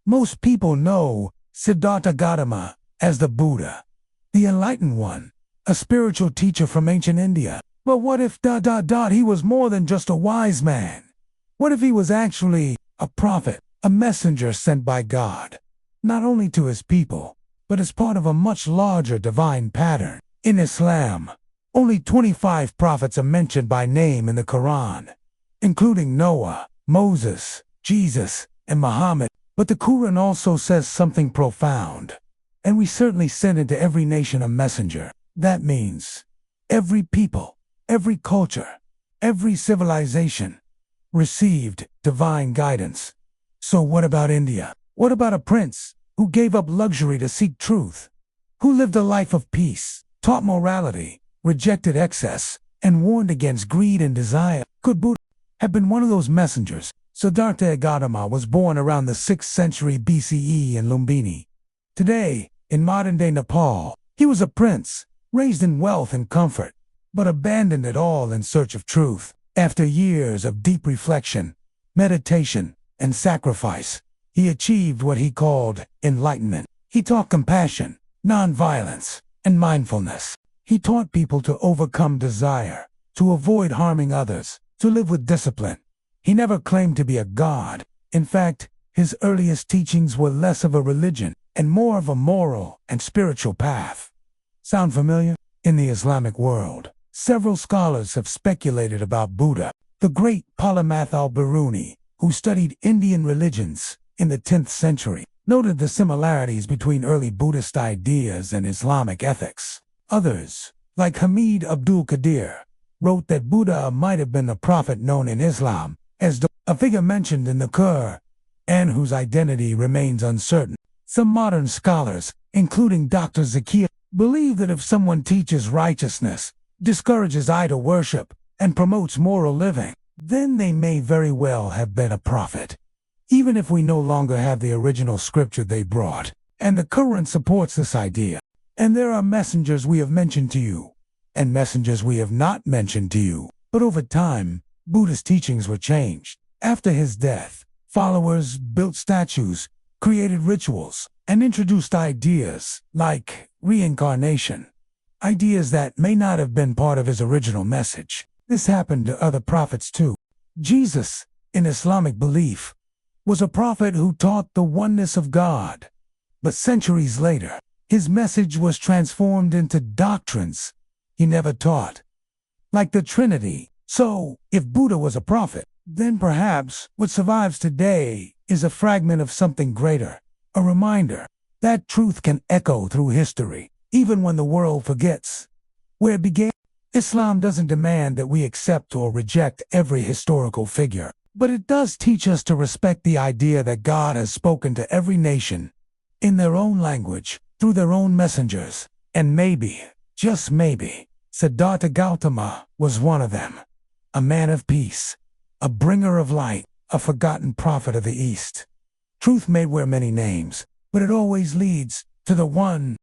Most people know Siddhartha Gautama as the Buddha, the Enlightened One, a spiritual teacher from ancient India. But what if he was more than just a wise man? What if he was actually a prophet, a messenger sent by God, not only to his people, but as part of a much larger divine pattern? In Islam, only 25 prophets are mentioned by name in the Quran, including Noah, Moses, Jesus, and Muhammad. But the Quran also says something profound. And we certainly send into every nation a messenger. That means every people, every culture, every civilization received divine guidance. So what about India? What about a prince who gave up luxury to seek truth, who lived a life of peace, taught morality, rejected excess, and warned against greed and desire? Could Buddha have been one of those messengers? Siddhartha Gautama was born around the 6th century BCE in Lumbini. Today, in modern-day Nepal, he was a prince, raised in wealth and comfort, but abandoned it all in search of truth. After years of deep reflection, meditation, and sacrifice, he achieved what he called enlightenment. He taught compassion, nonviolence, and mindfulness. He taught people to overcome desire, to avoid harming others, to live with discipline. He never claimed to be a god. In fact, his earliest teachings were less of a religion and more of a moral and spiritual path. Sound familiar? In the Islamic world, several scholars have speculated about Buddha. The great polymath al-Biruni, who studied Indian religions in the 10th century, noted the similarities between early Buddhist ideas and Islamic ethics. Others, like Hamid Abdul Qadir, wrote that Buddha might have been a prophet known in Islam as a figure mentioned in the Qur'an, and whose identity remains uncertain. Some modern scholars, including Dr. Zakia, believe that if someone teaches righteousness, discourages idol worship, and promotes moral living, then they may very well have been a prophet. Even if we no longer have the original scripture they brought, and the Quran supports this idea. And there are messengers we have mentioned to you, and messengers we have not mentioned to you. But over time, Buddha's teachings were changed. After his death, followers built statues, created rituals, and introduced ideas like reincarnation, ideas that may not have been part of his original message. This happened to other prophets too. Jesus, in Islamic belief, was a prophet who taught the oneness of God. But centuries later, his message was transformed into doctrines he never taught, like the Trinity. So, if Buddha was a prophet, then perhaps what survives today is a fragment of something greater, a reminder that truth can echo through history, even when the world forgets where it began. Islam doesn't demand that we accept or reject every historical figure, but it does teach us to respect the idea that God has spoken to every nation in their own language, through their own messengers, and maybe, just maybe, Siddhartha Gautama was one of them. A man of peace, a bringer of light, a forgotten prophet of the East. Truth may wear many names, but it always leads to the one